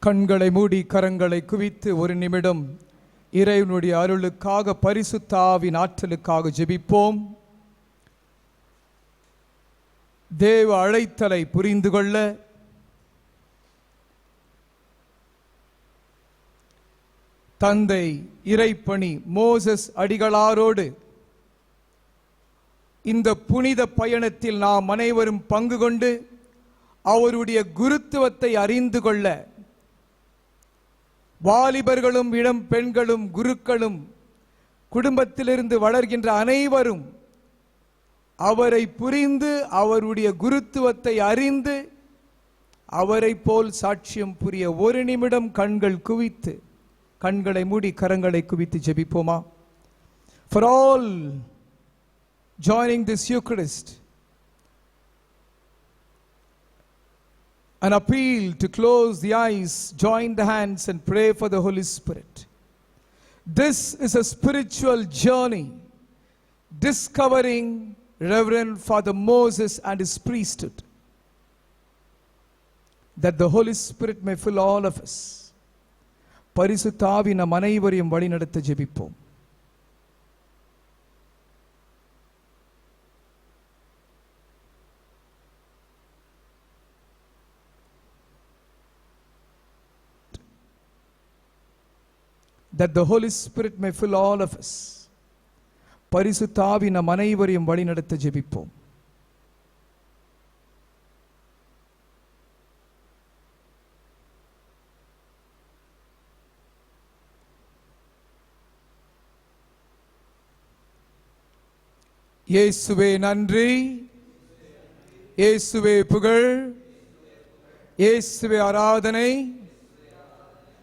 கண்களை மூடி கரங்களை குவித்து ஒரு நிமிடம் இறைவனுடைய அருளுக்காக பரிசுத்த ஆவியின் ஆற்றலுக்காக ஜெபிப்போம். தேவ அழைத்தலை புரிந்து கொள்ள தந்தை இறைப்பணி மோசஸ் அடிகளாரோடு இந்த புனித பயணத்தில் நாம் அனைவரும் பங்கு கொண்டு அவருடைய குருத்துவத்தை அறிந்து கொள்ள வாலிபர்களும் இளம் பெண்களும் குருக்களும் குடும்பத்திலிருந்து வளர்கின்ற அனைவரும் அவரை புரிந்து அவருடைய குருத்துவத்தை அறிந்து அவரை போல் சாட்சியம் புரிய ஒரு நிமிடம் கண்களை மூடி கரங்களை குவித்து ஜெபிப்போமா? For all joining this Eucharist, an appeal to close the eyes, join the hands and pray for the Holy Spirit. This is a spiritual journey discovering Reverend Father Moses and his priesthood, that the Holy Spirit may fill all of us. பரிசுத்த ஆவி நம் அனைவரையும் வழிநடத்த ஜெபிப்போம். That the Holy Spirit may fill all of us. பரிசுத்த ஆவி நம் அனைவரையும் வழிநடத்த ஜெபிப்போம். இயேசுவே நன்றி, இயேசுவே புகழ், இயேசுவே ஆராதனை,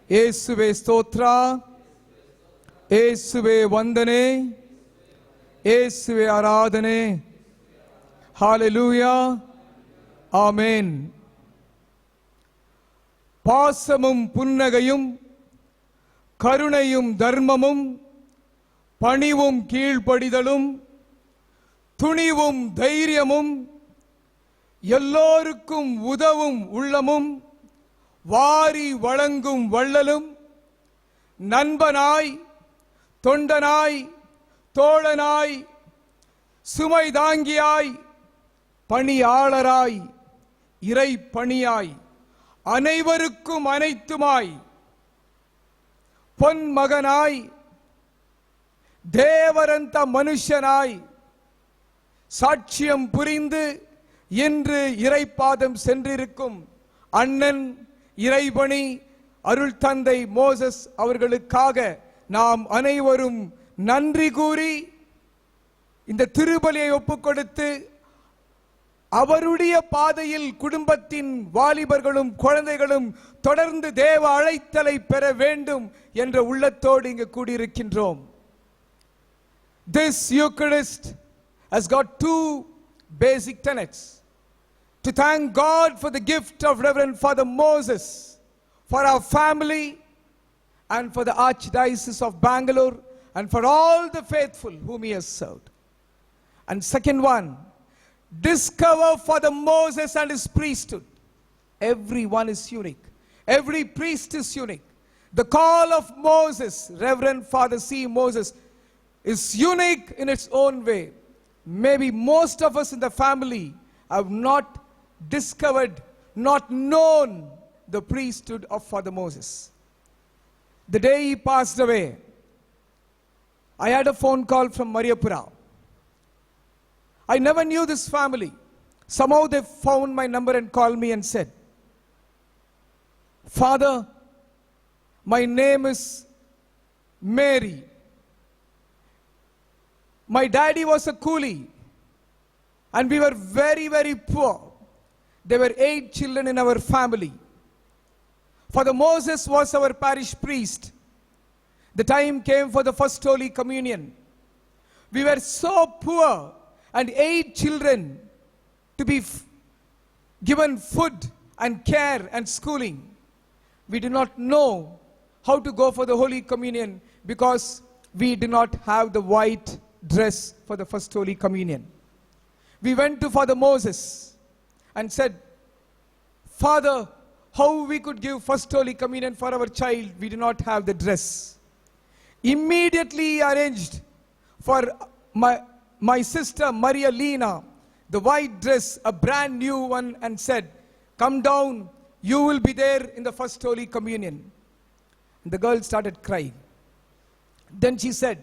இயேசுவே ஸ்தோத்ரா, இயேசுவே வந்தனே, இயேசுவே ஆராதனை. ஹalleluya, ஆமென். பாசமும் புன்னகையும் கருணையும் தர்மமும் பணிவும் கீழ்ப்படிதலும் துணிவும் தைரியமும் எல்லோருக்கும் உதவும் உள்ளமும் வாரி வழங்கும் வள்ளலும் நண்பனாய் தொண்டனாய் தோழனாய் சுமை தாங்கியாய் பணியாளராய் இறை பணியாய் அனைவருக்கும் அனைத்துமாய் பொன்மகனாய் தேவரந்த மனுஷனாய் சாட்சியம் புரிந்து இன்று இறைப்பாதம் சென்றிருக்கும் அண்ணன் இறைபணி அருள் தந்தை மோசஸ் அவர்களுக்காக நாம் அனைவரும் நன்றி கூறி இந்த திருபலியை ஒப்புக்கொடுத்து அவருடைய பாதையில் குடும்பத்தின் வாலிபர்களும் குழந்தைகளும் தொடர்ந்து தேவ அழைத்தலை பெற வேண்டும் என்ற உள்ளத்தோடு இங்கு கூடியிருக்கின்றோம். This Eucharist has got two basic tenets: to thank God for the gift of Reverend Father Moses, for our family and for the Archdiocese of Bangalore and for all the faithful whom he has served. And second one, discover Father Moses and his priesthood. Everyone is unique. Every priest is unique. The call of Moses, Reverend Father C. Moses, is unique in its own way. Maybe most of us in the family have not discovered, not known the priesthood of Father Moses. The day he passed away, I had a phone call from Mariapura. I never knew this family. Somehow they found my number and called me and said, "Father, my name is Mary. My daddy was a coolie and we were very, very poor. There were 8 children in our family. Father Moses was our parish priest. The time came for the first Holy Communion. We were so poor and 8 children to be given food and care and schooling. We did not know how to go for the Holy Communion because we did not have the white dress for the first Holy Communion. We went to Father Moses and said, "Father, how we could give First Holy Communion for our child. We do not have the dress. Immediately he arranged for my sister Maria Lena the white dress, a brand new one, and said, "Come down, you will be there in the First Holy Communion." And the girl started crying. Then she said,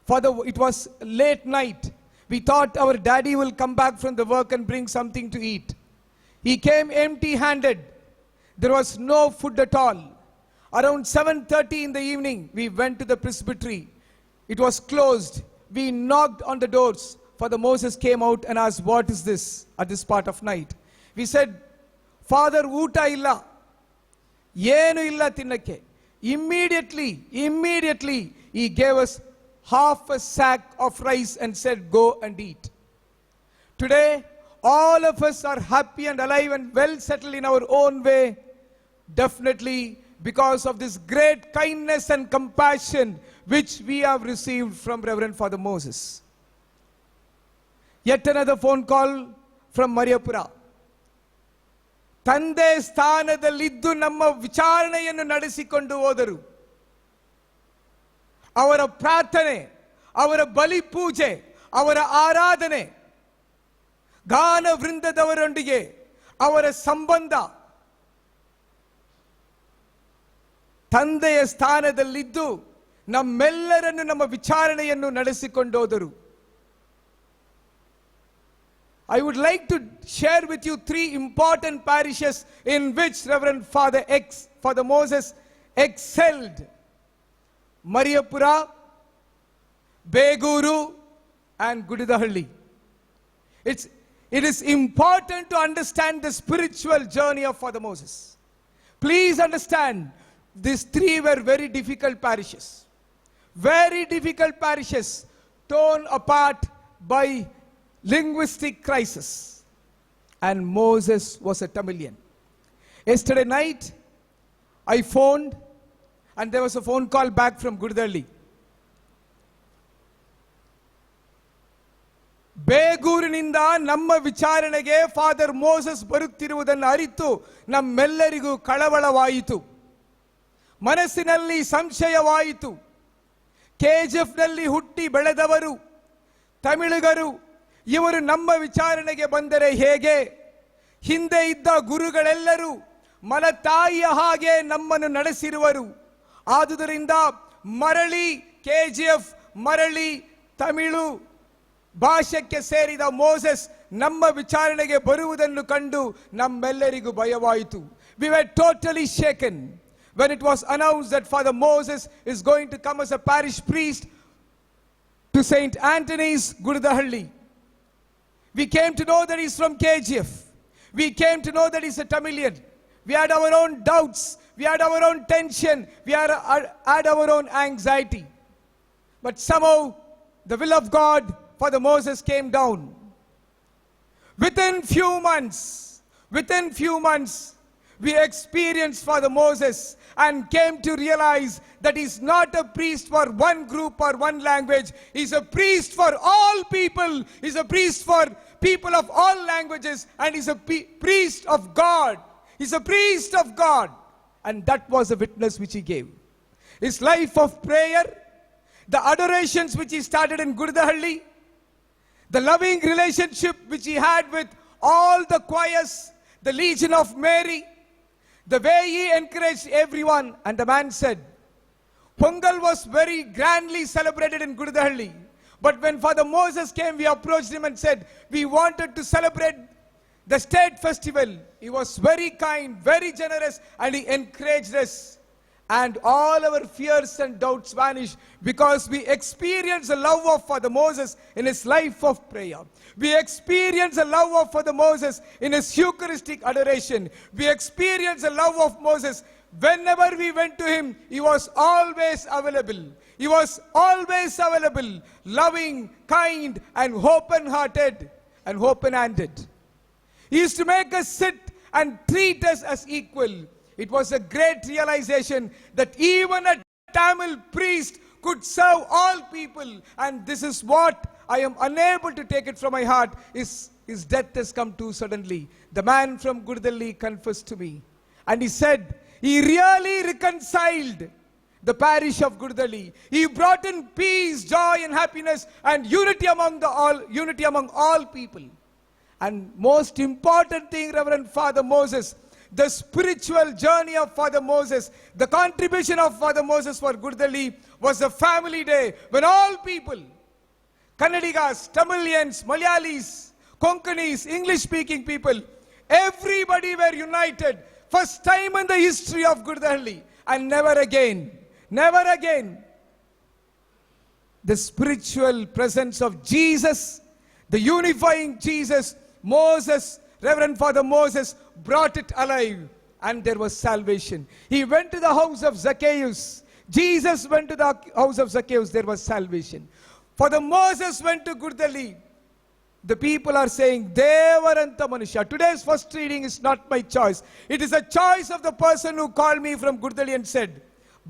"Father, it was late night. We thought our daddy will come back from the work and bring something to eat. He came empty-handed. There was no food at all. Around 7:30 in the evening, we went to the presbytery. It was closed. We knocked on the doors. Father Moses came out and asked, 'What is this?' at this part of night. We said, 'Father, uta illa. Yenu illa tinnake.' Immediately, he gave us half a sack of rice and said, 'Go and eat.' Today, all of us are happy and alive and well settled in our own way, definitely because of this great kindness and compassion which we have received from Reverend Father Moses." Yet another phone call from Mariapura. ತಂದೆ ಸ್ಥಾನದಲ್ಲಿದ್ದು ನಮ್ಮ ವಿಚಾರಣೆಯನ್ನು ನಡೆಸಿಕೊಂಡು ಹೋದರು. ಅವರ ಪ್ರಾರ್ಥನೆ, ಅವರ ಬಲಿ ಪೂಜೆ, ಅವರ ಆರಾಧನೆ, ಗಾನ ವೃಂದದವರೊಂದಿಗೆ ಅವರ ಸಂಬಂಧ ತಂದೆಯ ಸ್ಥಾನದಲ್ಲಿದ್ದು ನಮ್ಮೆಲ್ಲರನ್ನು ನಮ್ಮ ವಿಚಾರಣೆಯನ್ನು ನಡೆಸಿಕೊಂಡು ಹೋದರು. I would like to share with you 3 important parishes in which Reverend Father Moses excelled: Mariapura, Beguru, and Gudidahalli. It is important to understand the spiritual journey of Father Moses. Please understand, these 3 were very difficult parishes. Very difficult parishes, torn apart by linguistic crisis. And Moses was a Tamilian. Yesterday night, I phoned, and there was a phone call back from Gudalli. ಬೇಗೂರಿನಿಂದ ನಮ್ಮ ವಿಚಾರಣೆಗೆ father Moses ಬರುತ್ತಿರುವುದನ್ನು ಅರಿತು ನಮ್ಮೆಲ್ಲರಿಗೂ ಕಳವಳವಾಯಿತು, ಮನಸ್ಸಿನಲ್ಲಿ ಸಂಶಯವಾಯಿತು. KGF ನಲ್ಲಿ ಹುಟ್ಟಿ ಬೆಳೆದವರು ತಮಿಳುಗರು, ಇವರು ನಮ್ಮ ವಿಚಾರಣೆಗೆ ಬಂದರೆ ಹೇಗೆ? ಹಿಂದೆ ಇದ್ದ ಗುರುಗಳೆಲ್ಲರೂ ಮಲತಾಯಿಯ ಹಾಗೆ ನಮ್ಮನ್ನು ನಡೆಸಿರುವರು. ಆದುದರಿಂದ ಮರಳಿ ಕೆಜಿಎಫ್, ಮರಳಿ ತಮಿಳು ಭಾಷೆಗೆ ಸೇರಿದ ಮೋಸೆಸ್ ನಮ್ಮ ವಿಚಾರಣೆಗೆ ಬರುವುದನ್ನು ಕಂಡು ನಮ್ಮೆಲ್ಲರಿಗೂ ಭಯವಾಯಿತು. We were totally shaken when it was announced that Father Moses is going to come as a parish priest to St. Anthony's, Gurudahalli. We came to know that he's from KGF. We came to know that he's a Tamilian. We had our own doubts. We had our own tension. We had our own anxiety. But somehow, the will of God, Father Moses came down. Within few months, we experienced Father Moses and came to realize that he's not a priest for one group or one language. He's a priest for all people. He's a priest for people of all languages, and he's a priest of God. He's a priest of God. And that was the witness which he gave. His life of prayer, the adorations which he started in Gurudahalli, the loving relationship which he had with all the choirs, the Legion of Mary, the way he encouraged everyone. And the man said, Pongal was very grandly celebrated in Gurudahalli. But when Father Moses came, we approached him and said, we wanted to celebrate the state festival. He was very kind, very generous, and he encouraged us. And all our fears and doubts vanished because we experienced the love of Father Moses in his life of prayer. We experienced the love of Father Moses in his Eucharistic adoration. We experienced the love of Moses. Whenever we went to him, he was always available. He was always available, loving, kind, and open-hearted and open-handed. He used to make us sit and treat us as equal. It was a great realization that even a Tamil priest could serve all people. And this is what I am unable to take it from my heart. His death has come too suddenly. The man from Gurdalli confessed to me. And he said, he really reconciled the parish of Gurdali. He brought in peace, joy and happiness and unity among all people. And most important thing, Reverend Father Moses, the spiritual journey of Father Moses, the contribution of Father Moses for Gurdali was a family day when all people, Kannadigas, Tamilians, Malayalis, Konkanis, English-speaking people, everybody were united. First time in the history of Gurdali, and never again, the spiritual presence of Jesus, the unifying Jesus, Moses, Reverend Father Moses brought it alive, and there was salvation. He went to the house of Zacchaeus. Jesus went to the house of Zacchaeus, there was salvation. Father Moses went to Gurdali. The people are saying, Devaranta Manusha. Today's first reading is not my choice. It is a choice of the person who called me from Gurdali and said,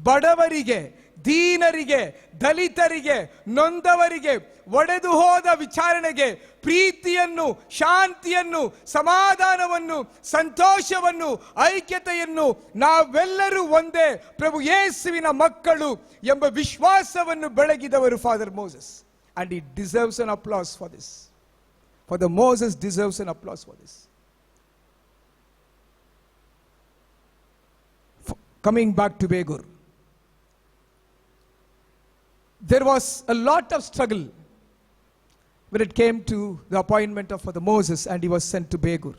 Badavarige, Deenarige, Dalitarige, Nondavarige, ಒಡೆದು ಹೋದ ವಿಚಾರಣೆಗೆ ಪ್ರೀತಿಯನ್ನು, ಶಾಂತಿಯನ್ನು, ಸಮಾಧಾನವನ್ನು, ಸಂತೋಷವನ್ನು, ಐಕ್ಯತೆಯನ್ನು, ನಾವೆಲ್ಲರೂ ಒಂದೇ ಪ್ರಭು ಯೇಸುವಿನ ಮಕ್ಕಳು ಎಂಬ ವಿಶ್ವಾಸವನ್ನು ಬೆಳಗಿದವರು father Moses. And he deserves an applause for this. Father Moses deserves an applause for this. Coming back to Begur, there was a lot of struggle when it came to the appointment of Father Moses and he was sent to Begur.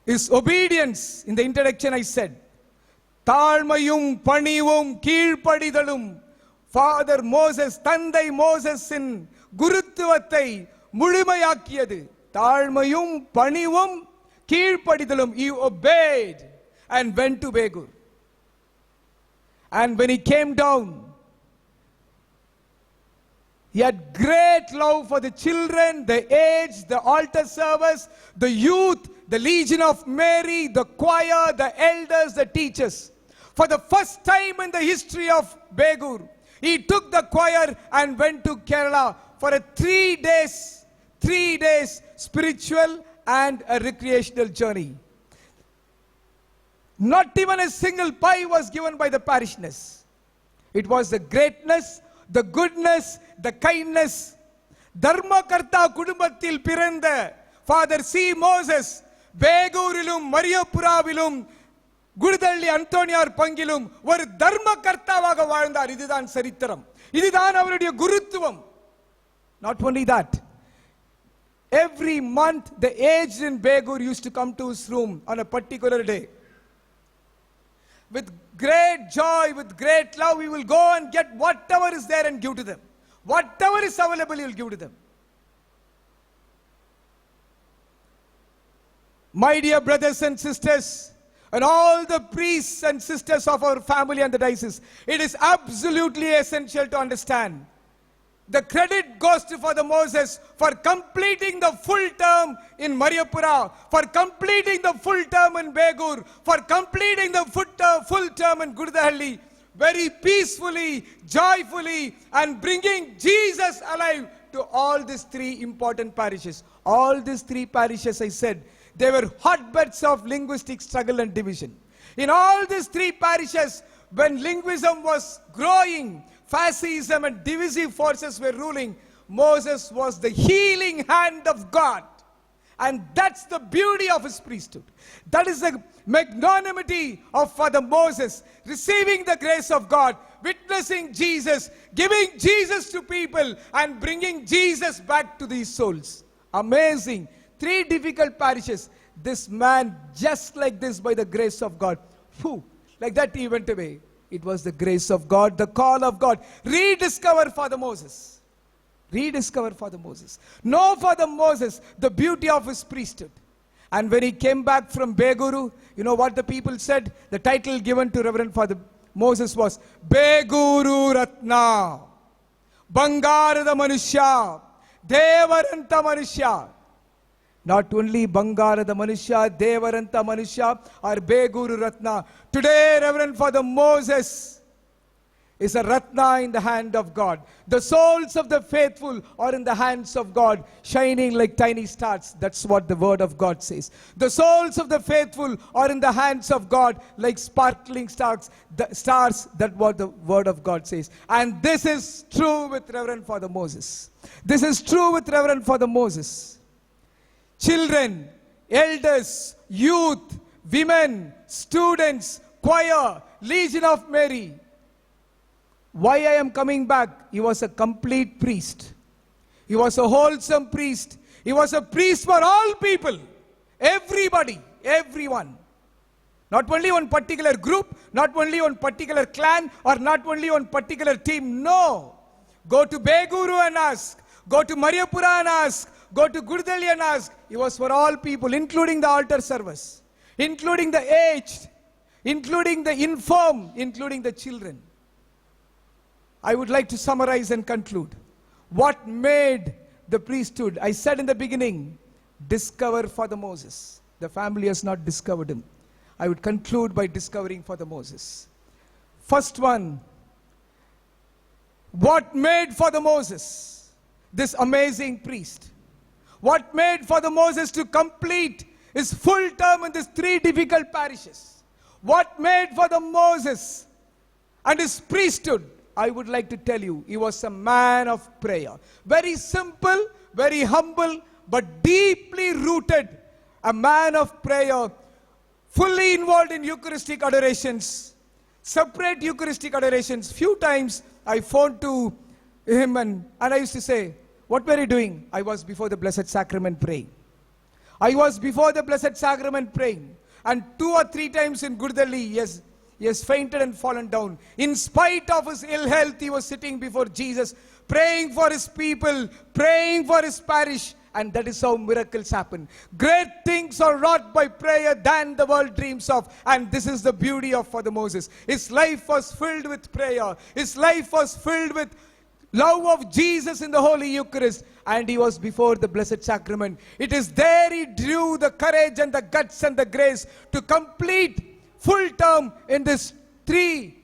His obedience, in the introduction I said, தாழ்மையும் பணிவும் கீழ்ப்படிதலும், Father Moses, தந்தை மோசஸின் குருத்துவத்தை முழுமையாக்கியது. தாழ்மையும் பணிவும் கீழ்ப்படிதலும். He obeyed and went to Begur. And when he came down, he had great love for the children, the aged, the altar servers, the youth, the Legion of Mary, the choir, the elders, the teachers. For the first time in the history of Begur, he took the choir and went to Kerala for a 3 days spiritual and a recreational journey. Not even a single pie was given by the parishioners. It was the greatness, the goodness, the kindness. Dharmakarta Kudumbathil Piranda, Father C. Moses, Begurilum, Mariapuravilum, Gurdalli Antoniar Pangilum, were Dharmakartavaga Varandar. Ididan Saritaram. Ididan Avrudia Gurutvam. Not only that, every month the aged in Begur used to come to his room on a particular day. With great joy, with great love, we will go and get whatever is there and give to them. Whatever is available, he will give to them. My dear brothers and sisters, and all the priests and sisters of our family and the diocese, it is absolutely essential to understand. The credit goes to Father Moses for completing the full term in Mariapura, for completing the full term in Begur, for completing the full term in Gurdahalli, very peacefully, joyfully, and bringing Jesus alive to all these 3 important parishes. All these 3 parishes, I said, they were hotbeds of linguistic struggle and division. In all these 3 parishes, when linguism was growing, fascism and divisive forces were ruling, Moses was the healing hand of God. And that's the beauty of his priesthood. That is the magnanimity of Father Moses, receiving the grace of God, witnessing Jesus, giving Jesus to people, and bringing Jesus back to these souls. Amazing. 3 difficult parishes. This man, just like this, by the grace of God, like that he went away. It was the grace of God, the call of God. Rediscover Father Moses. Rediscover Father Moses. Know Father Moses, the beauty of his priesthood. And when he came back from Beguru, you know what the people said? The title given to Reverend Father Moses was Beguru Ratna, Bangarada Manushya, Devaranta Manushya. Not only Bangarada Manushya, Devaranta Manushya, or Beguru Ratna. Today, Reverend Father Moses is a ratna in the hand of God. The souls of the faithful are in the hands of God, shining like tiny stars. That's what the word of God says. The souls of the faithful are in the hands of God like sparkling stars. That's what the word of God says. And this is true with Reverend Father Moses. This is true with Reverend Father Moses. Children, elders, youth, women, students, choir, Legion of Mary. Why I am coming back? He was a complete priest. He was a wholesome priest. He was a priest for all people. Everybody, everyone. Not only one particular group, not only one particular clan, or not only one particular team. No. Go to Beguru and ask. Go to Mariapura and ask. Go to Gurdali and ask. He was for all people, including the altar service, including the aged, including the infirm, including the children. I would like to summarize and conclude. What made the priesthood? I said in the beginning, discover Father Moses. The family has not discovered him. I would conclude by discovering Father Moses. First one, what made Father Moses this amazing priest? What made Father Moses to complete his full term in these 3 difficult parishes? What made Father Moses and his priesthood? I would like to tell you, he was a man of prayer. Very simple, very humble, but deeply rooted. A man of prayer, fully involved in Eucharistic adorations, separate Eucharistic adorations. Few times I phoned to him and I used to say, what were you doing? I was before the Blessed Sacrament praying. I was before the Blessed Sacrament praying. And 2 or 3 times in Gurdali, yes, he has fainted and fallen down. In spite of his ill health, he was sitting before Jesus, praying for his people, praying for his parish. And that is how miracles happen. Great things are wrought by prayer than the world dreams of. And this is the beauty of Father Moses. His life was filled with prayer. His life was filled with love of Jesus in the Holy Eucharist. And he was before the Blessed Sacrament. It is there he drew the courage and the guts and the grace to complete full term in these 3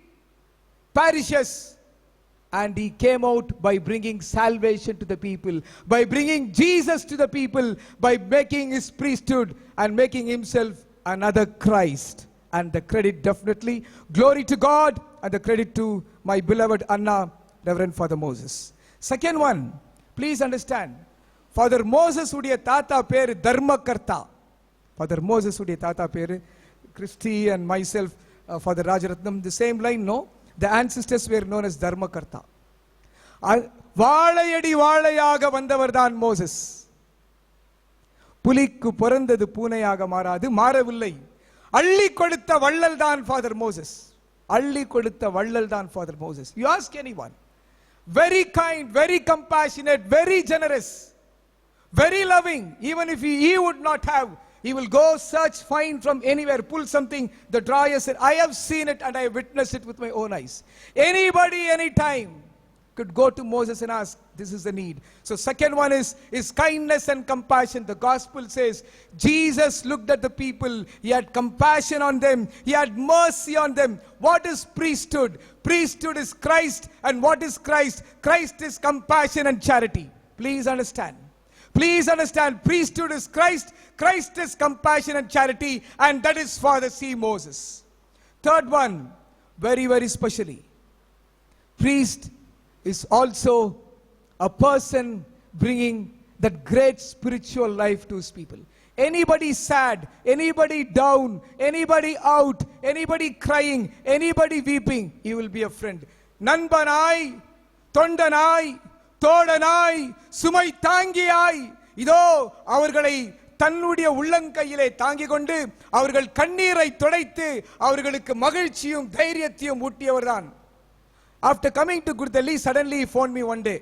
parishes. And he came out by bringing salvation to the people, by bringing Jesus to the people, by making his priesthood and making himself another Christ. And the credit definitely, glory to God, and the credit to my beloved Anna, Reverend Father Moses. Second one, please understand, Father Moses udiya tata peru Dharmakarta. Father Moses udiya tata peru, Christy and myself, Father Rajaratnam, the same line, no? The ancestors were known as Dharmakarta. வாழையடி வாழையாக வந்தவர்தான் Moses. புலிக்கு பிறந்தது பூனையாக மாறாது, மாறவில்லை. அள்ளி கொடுத்த வள்ளல் தான் ஃபாதர் மோசஸ். அள்ளி கொடுத்த வள்ளல் தான் father Moses. You ask anyone. Very kind, very compassionate, very generous, very loving. Even if he would not have, he will go search, find from anywhere, pull something, the drawer said, I have seen it and I have witnessed it with my own eyes. Anybody, anytime could go to Moses and ask, this is the need. So second one is kindness and compassion. The gospel says, Jesus looked at the people, he had compassion on them, he had mercy on them. What is priesthood? Priesthood is Christ. And what is Christ? Christ is compassion and charity. Please understand. Please understand, priesthood is Christ, Christ is compassion and charity, and that is Father C. Moses. Third one, very, very specially, priest is also a person bringing that great spiritual life to his people. Anybody sad, anybody down, anybody out, anybody crying, anybody weeping, he will be a friend. Nanbanai, Tondanai, தோழனாய் சுமை தாங்கியாய் இதோ அவர்களை தன்னுடைய உள்ளங்கையிலே தாங்கிக் கொண்டு அவர்கள் கண்ணீரை துடைத்து அவர்களுக்கு மகிழ்ச்சியும் தைரியத்தையும் ஊட்டியவர்தான். After coming to Gurdali, suddenly he phoned me one day.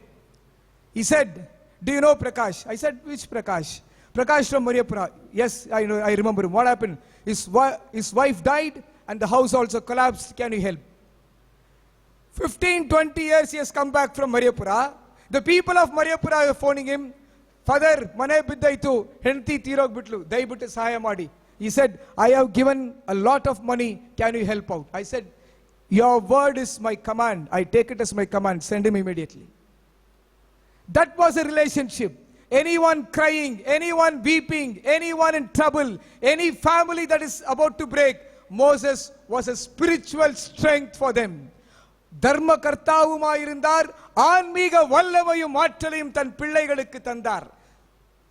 He said, do you know Prakash? I said, which Prakash? Prakash from Mariapura. Yes, I know, I remember him. What happened? His wife died and the house also collapsed. Can you help? 15-20 years he has come back from Mariapura. The people of Mariapura are phoning him, Father, mane biddaitu, henti tirog bitlu, daibittu sahaya madi. He said, I have given a lot of money, can you help out? I said, Your word is my command. I take it as my command. Send him immediately. That was a relationship. Anyone crying, anyone weeping, anyone in trouble, any family that is about to break, Moses was a spiritual strength for them. தர்ம கர்த்தாவுமாயிருந்தார், ஆன்மீக வல்லமையும் ஆற்றலையும் தன் பிள்ளைகளுக்கு தந்தார்.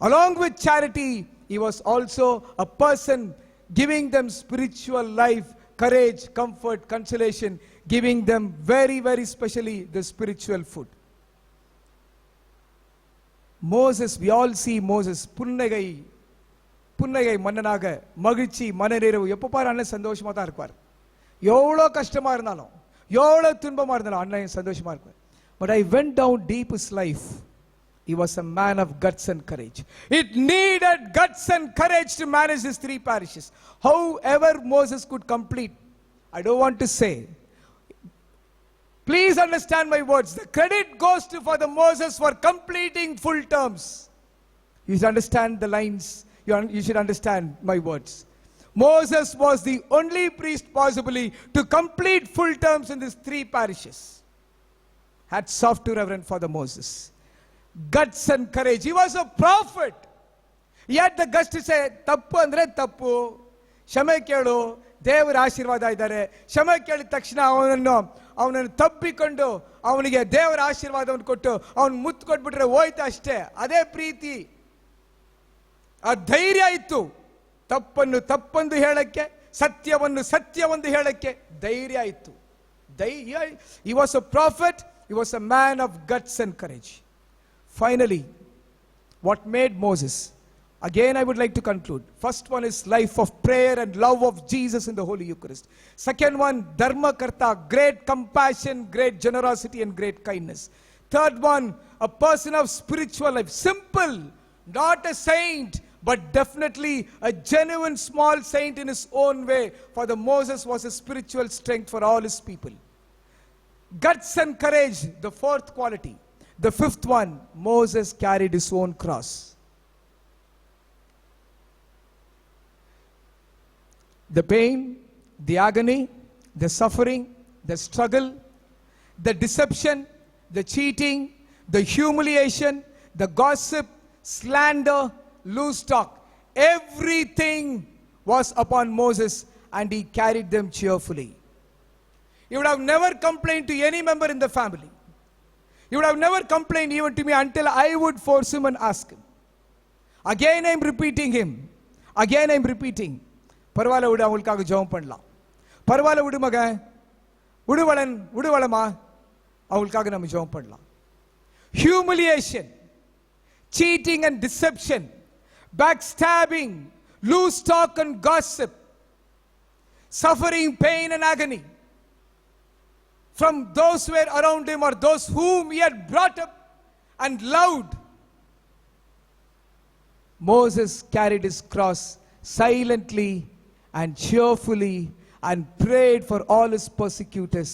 Along with charity, he was also a person giving them spiritual life, courage, comfort, consolation, giving them very, very specially the spiritual food. Moses, we all see Moses, புன்னகை மன்னனாக, மகிழ்ச்சி, மனநிறைவு, எப்போ பாரு அண்ணன் சந்தோஷமா தான் இருப்பார். எவ்வளோ கஷ்டமா இருந்தாலும், எவ்வளோ துன்பமா இருந்தாலும் அண்ணன் சந்தோஷமா இருப்பார். But I went down deep his life. He was a man of guts and courage. It needed guts and courage to manage his 3 parishes. However Moses could complete, I don't want to say. Please understand my words. The credit goes to Father Moses for completing full terms. You should understand the lines. You should understand my words. Moses was the only priest possibly to complete full terms in these 3 parishes. Hats off to Reverend Father Moses. Guts and courage. He was a prophet. He had the guts to say, tappu andre tappu, ಕ್ಷಮೆ ಕೇಳು, ದೇವರ ಆಶೀರ್ವಾದ ಇದ್ದಾರೆ. ಕ್ಷಮೆ ಕೇಳಿದ ತಕ್ಷಣ ಅವನನ್ನು ತಬ್ಬಿಕೊಂಡು ಅವನಿಗೆ ದೇವರ ಆಶೀರ್ವಾದವನ್ನು ಕೊಟ್ಟು ಅವನು ಮುತ್ತು ಕೊಟ್ಬಿಟ್ರೆ ಹೋಯ್ತು ಅಷ್ಟೇ. ಅದೇ ಪ್ರೀತಿ, ಆ ಧೈರ್ಯ ಇತ್ತು. ತಪ್ಪನ್ನು ತಪ್ಪೆಂದು ಹೇಳಕ್ಕೆ, ಸತ್ಯವನ್ನು ಸತ್ಯವೆಂದು ಹೇಳಕ್ಕೆ ಧೈರ್ಯ ಇತ್ತು. He was a prophet. He was a man of guts and courage. Finally, what made Moses? Again, I would like to conclude. First one is life of prayer and love of Jesus in the Holy Eucharist. Second one, Dharma Karta, great compassion, great generosity and great kindness. Third one, a person of spiritual life. Simple, not a saint, but definitely a genuine small saint in his own way. Father Moses was a spiritual strength for all his people. Guts and courage, the 4th quality. The 5th one, Moses carried his own cross. The pain, the agony, the suffering, the struggle, the deception, the cheating, the humiliation, the gossip, slander, loose talk, everything was upon Moses, and he carried them cheerfully. He would have never complained to any member in the family. He would have never complained even to me until I would force him and ask him. Again I am repeating him. Again I am repeating. பரவாயில்ல விடு, அவங்களுக்காக ஜெபம் பண்ணலாம். பரவாயில்ல விடு மக, விடுவளமா, அவங்களுக்காக நம்ம ஜெபம் பண்ணலாம். Humiliation, cheating and deception, backstabbing, loose talk and gossip, suffering, pain and agony from those who were around him or those whom he had brought up and loved. Moses carried his cross silently and cheerfully and prayed for all his persecutors.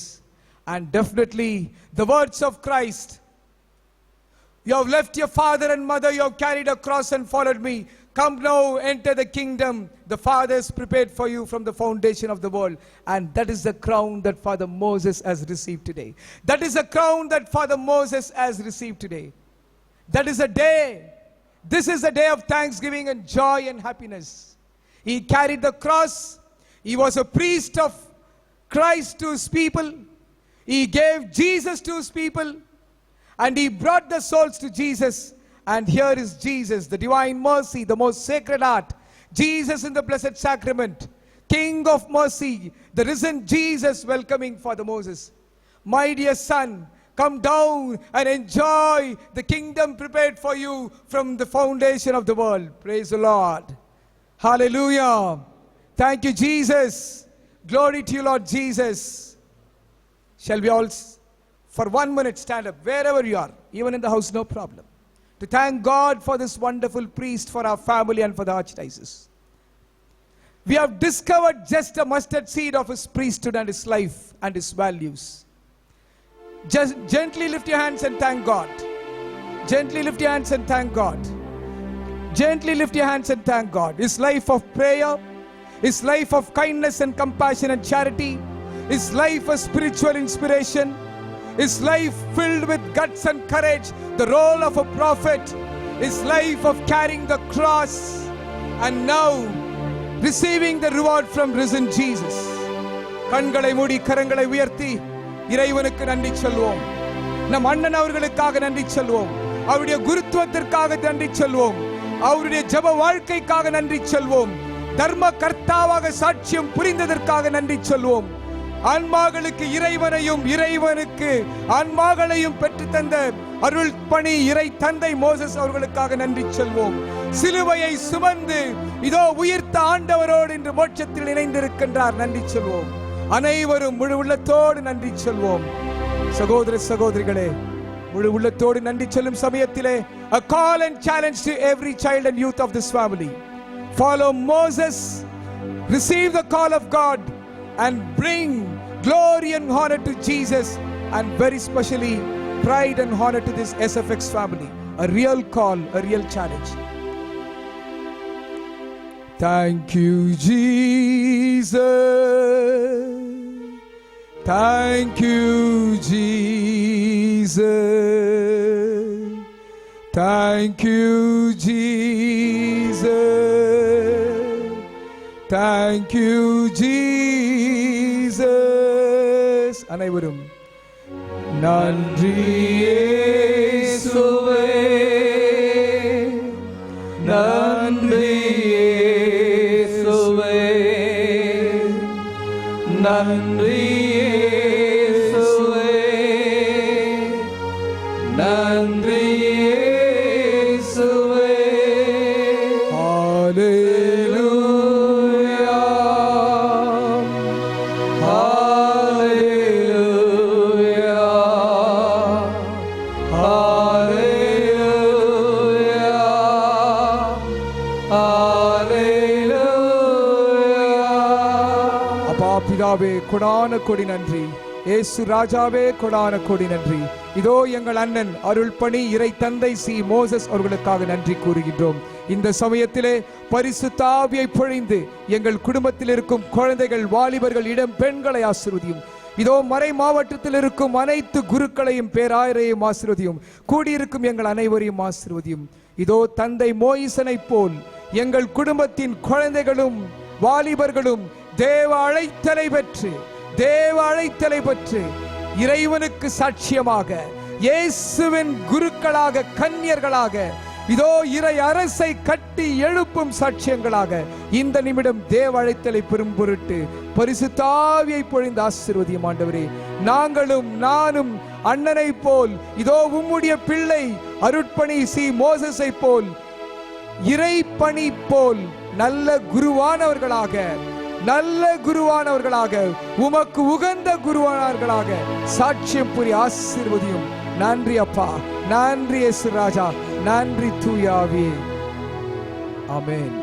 And definitely the words of Christ, you have left your father and mother, you have carried a cross and followed me. Come now, enter the kingdom the Father has prepared for you from the foundation of the world. And that is the crown that Father Moses has received today. That is the crown that Father Moses has received today. That is a day. This is a day of thanksgiving and joy and happiness. He carried the cross. He was a priest of Christ to his people. He gave Jesus to his people. And he brought the souls to Jesus. And here is Jesus, the divine mercy, the most sacred heart. Jesus in the blessed sacrament. King of mercy, the risen Jesus welcoming Father Moses. My dear son, come down and enjoy the kingdom prepared for you from the foundation of the world. Praise the Lord. Hallelujah. Thank you, Jesus. Glory to you, Lord Jesus. Shall we all, for 1 minute, stand up wherever you are, even in the house, no problem, to thank God for this wonderful priest, for our family and for the archdiocese. We have discovered just a mustard seed of his priesthood and his life and his values. Just gently lift your hands and thank God. Gently lift your hands and thank God. Gently lift your hands and thank God. His life of prayer, his life of kindness and compassion and charity, Is life a spiritual inspiration? Is life filled with guts and courage, the role of a prophet? Is life of carrying the cross and now receiving the reward from risen Jesus? கண்களை மூடி கரங்களை உயர்த்தி இறைவனுக்கு நன்றி சொல்வோம். நம் அண்ணன் அவர்களுக்காக நன்றி சொல்வோம். அவருடைய குருத்துவத்திற்காக நன்றி சொல்வோம். அவருடைய ஜெப வாழ்க்கைக்காக நன்றி சொல்வோம். தர்ம கர்த்தாவாக சாட்சியம் புரிந்ததற்காக நன்றி சொல்வோம். ஆன்மாக்களுக்கு இறைவனையும் இறைவனுக்கு ஆன்மாக்களையும் பெற்று தந்த அருள் பணி இறை தந்தை மோசஸ் அவர்களுக்காக நன்றி சொல்வோம். சிலுவையை சுமந்து இதோ உயிர்த்த ஆண்டவரோடு இன்று மோட்சத்தில் இணைந்திருக்கின்றார். நன்றி சொல்வோம். அனைவரும் முழு உள்ளத்தோடு நன்றி சொல்வோம். சகோதர சகோதரிகளே, முழு உள்ளத்தோடு நன்றி சொல்லும் சமயத்திலே a call and challenge to every child and youth of this family. Follow Moses, receive the call of God and bring glory and honor to Jesus, and very specially pride and honor to this SFX family. A real call, a real challenge. Thank you, Jesus. Thank you, Jesus. Thank you, Jesus. Thank you, Jesus. அனைவரும் நன்றி இயேசுவே, நன்றி இயேசுவே, நன்றி இயேசுவே, நன்றி இயேசுவே. ஹalleluya, ஹalleluya, ஹalleluya, ஹalleluya. அப்பா பிதாவே, கொடான கொடி நன்றி. இயேசு ராஜாவே, கொடான கொடி நன்றி. இதோ எங்கள் அண்ணன் அருள் பணி இறை தந்தை சி மோசஸ் அவர்களுக்காக நன்றி கூறுகின்றோம். இந்த சமயத்திலே பரிசுத்த ஆவியை பொழிந்து எங்கள் குடும்பத்தில் இருக்கும் குழந்தைகள், வாலிபர்கள், இளம் பெண்களை ஆசீர்வதியும். இதோ மறை மாவட்டத்தில் இருக்கும் அனைத்து குருக்களையும் பேராயரையும் ஆசீர்வதியும். கூடியிருக்கும் எங்கள் அனைவரையும் ஆசீர்வதியும். இதோ தந்தை மோயிசனை போல் எங்கள் குடும்பத்தின் குழந்தைகளும் வாலிபர்களும் தேவ அழைத்தலை பெற்று இறைவனுக்கு சாட்சியமாக, இயேசுவின் குருக்களாக, கன்னியர்களாக, இதோ இறை அரசை கட்டி எழுப்பும் சாட்சியங்களாக இந்த நிமிடம் தேவ அழைத்தலை பெரும் பொருட்டு பரிசுத்த ஆவியை பொழிந்து ஆசீர்வதியும் ஆண்டவரே. நாங்களும் நானும் அண்ணனை போல், இதோ உம்முடைய பிள்ளை அருட்பணி சி மோசஸை போல், இறை பணி போல் நல்ல குருவானவர்களாக, உமக்கு உகந்த குருவானவர்களாக சாட்சியம் புரி ஆசீர்வதியும். நன்றி அப்பா, நன்றி இயேசு ராஜா, நன்றி தூய ஆவியே. ஆமென்.